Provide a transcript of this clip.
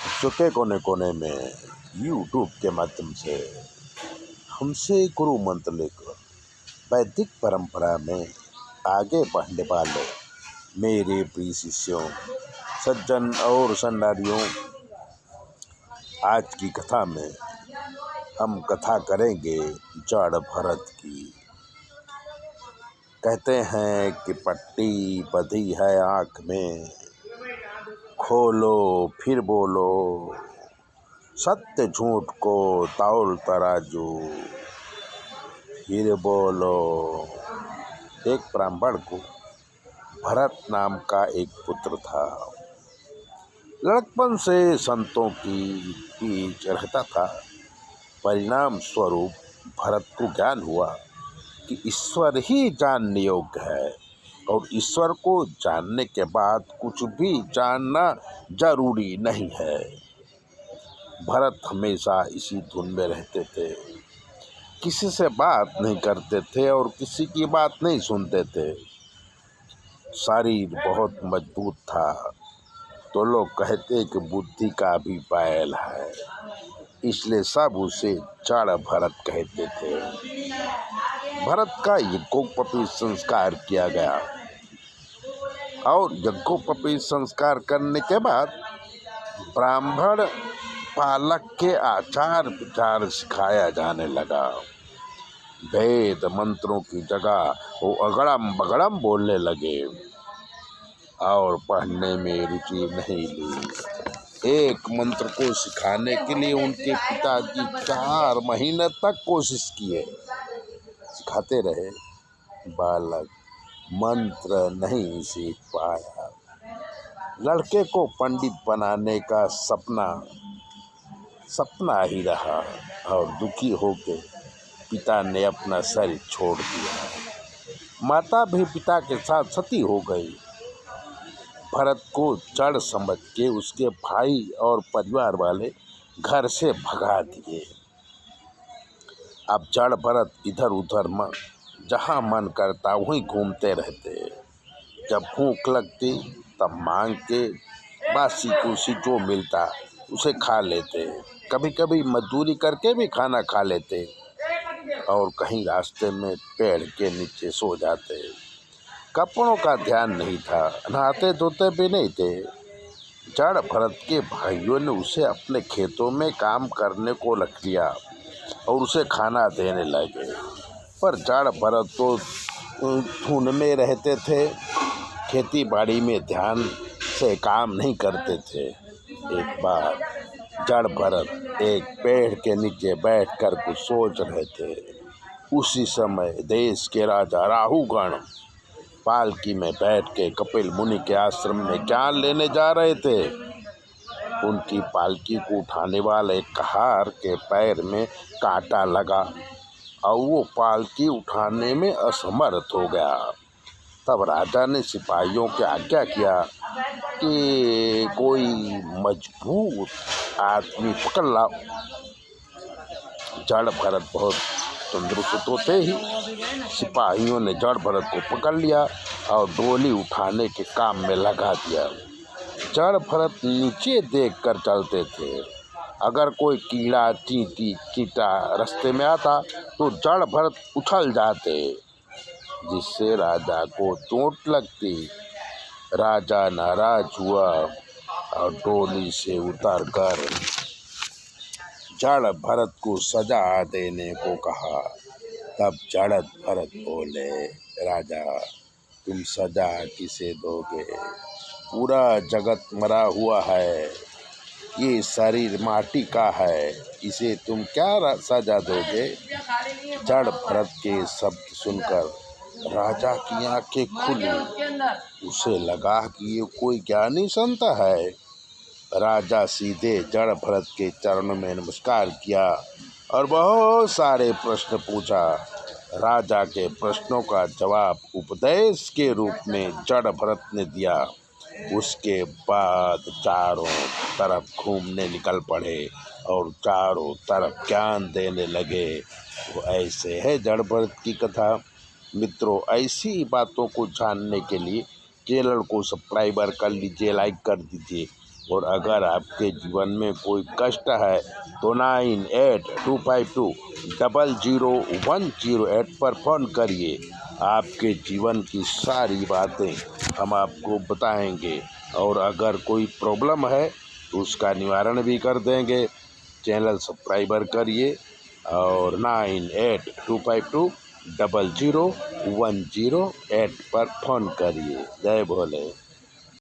विश्व के कोने कोने में यूट्यूब के माध्यम से हमसे गुरु मंत्र लेकर वैदिक परंपरा में आगे बढ़ने वाले मेरे प्रिय शिष्यों, सज्जन और सन्नारियों, आज की कथा में हम कथा करेंगे जड़ भरत की। कहते हैं कि पट्टी बंधी है आँख में, खोलो फिर बोलो, सत्य झूठ को तौल तराजू, फिर बोलो। एक ब्राह्मण को भरत नाम का एक पुत्र था। लड़कपन से संतों की बीच रहता था। परिणाम स्वरूप भरत को ज्ञान हुआ कि ईश्वर ही जानने योग्य है और ईश्वर को जानने के बाद कुछ भी जानना जरूरी नहीं है। भरत हमेशा इसी धुन में रहते थे, किसी से बात नहीं करते थे और किसी की बात नहीं सुनते थे। शरीर बहुत मजबूत था तो लोग कहते कि बुद्धि का भी बैल है, इसलिए सब उसे जड़ भरत कहते थे। भरत का यज्ञोपवीत संस्कार किया गया और यज्ञोपवीत संस्कार करने के बाद ब्राह्मण पालक के आचार विचार सिखाया जाने लगा। वेद मंत्रों की जगह वो अगड़म बगड़म बोलने लगे और पढ़ने में रुचि नहीं ली। एक मंत्र को सिखाने के लिए उनके पिताजी 4 महीने तक कोशिश किए, सिखाते रहे। बालक मंत्र नहीं सीख पाया। लड़के को पंडित बनाने का सपना ही रहा और दुखी होकर पिता ने अपना शरीर छोड़ दिया। माता भी पिता के साथ सती हो गई। भरत को जड़ समझ के उसके भाई और परिवार वाले घर से भगा दिए। अब जड़ भरत इधर उधर जहाँ मन करता वहीं घूमते रहते। जब भूख लगती तब मांग के बासी कुसी जो मिलता उसे खा लेते। कभी कभी मजदूरी करके भी खाना खा लेते और कहीं रास्ते में पेड़ के नीचे सो जाते। कपड़ों का ध्यान नहीं था, नहाते धोते भी नहीं थे। जड़ भरत के भाइयों ने उसे अपने खेतों में काम करने को रख लिया और उसे खाना देने लगे, पर जड़ भरत तो धुन में रहते थे, खेती बाड़ी में ध्यान से काम नहीं करते थे। एक बार जड़ भरत एक पेड़ के नीचे बैठकर कुछ सोच रहे थे। उसी समय देश के राजा राहुगण पालकी में बैठ के कपिल मुनि के आश्रम में ज्ञान लेने जा रहे थे। उनकी पालकी को उठाने वाले कहार के पैर में कांटा लगा और वो पालकी उठाने में असमर्थ हो गया। तब राजा ने सिपाहियों की आज्ञा किया कि कोई मजबूत आदमी पकड़ लाओ। जड़ भरत बहुत तंदुरुस्त तो थे ही। सिपाहियों ने जड़ भरत को पकड़ लिया और डोली उठाने के काम में लगा दिया। जड़ भरत नीचे देखकर चलते थे। अगर कोई कीड़ा चींटा रास्ते में आता तो जड़ भरत उछल जाते, जिससे राजा को चोट लगती। राजा नाराज हुआ और डोली से उतरकर जड़ भरत को सजा देने को कहा। तब जड़ भरत बोले, राजा तुम सजा किसे दोगे? पूरा जगत मरा हुआ है, ये शरीर माटी का है, इसे तुम क्या सजा दोगे? जड़ भरत के शब्द सुनकर राजा की आंखें खुली। उसे लगा कि ये कोई ज्ञानी संत है। राजा सीधे जड़ भरत के चरणों में नमस्कार किया और बहुत सारे प्रश्न पूछा। राजा के प्रश्नों का जवाब उपदेश के रूप में जड़ भरत ने दिया। उसके बाद चारों तरफ घूमने निकल पड़े और चारों तरफ ज्ञान देने लगे। वो ऐसे है जड़ भरत की कथा। मित्रों, ऐसी बातों को जानने के लिए चैनल को सब्सक्राइब कर लीजिए, लाइक कर दीजिए और अगर आपके जीवन में कोई कष्ट है तो 9825200108 पर फ़ोन करिए। आपके जीवन की सारी बातें हम आपको बताएंगे और अगर कोई प्रॉब्लम है तो उसका निवारण भी कर देंगे। चैनल सब्सक्राइबर करिए और 9825200108 पर फ़ोन करिए। जय भोले।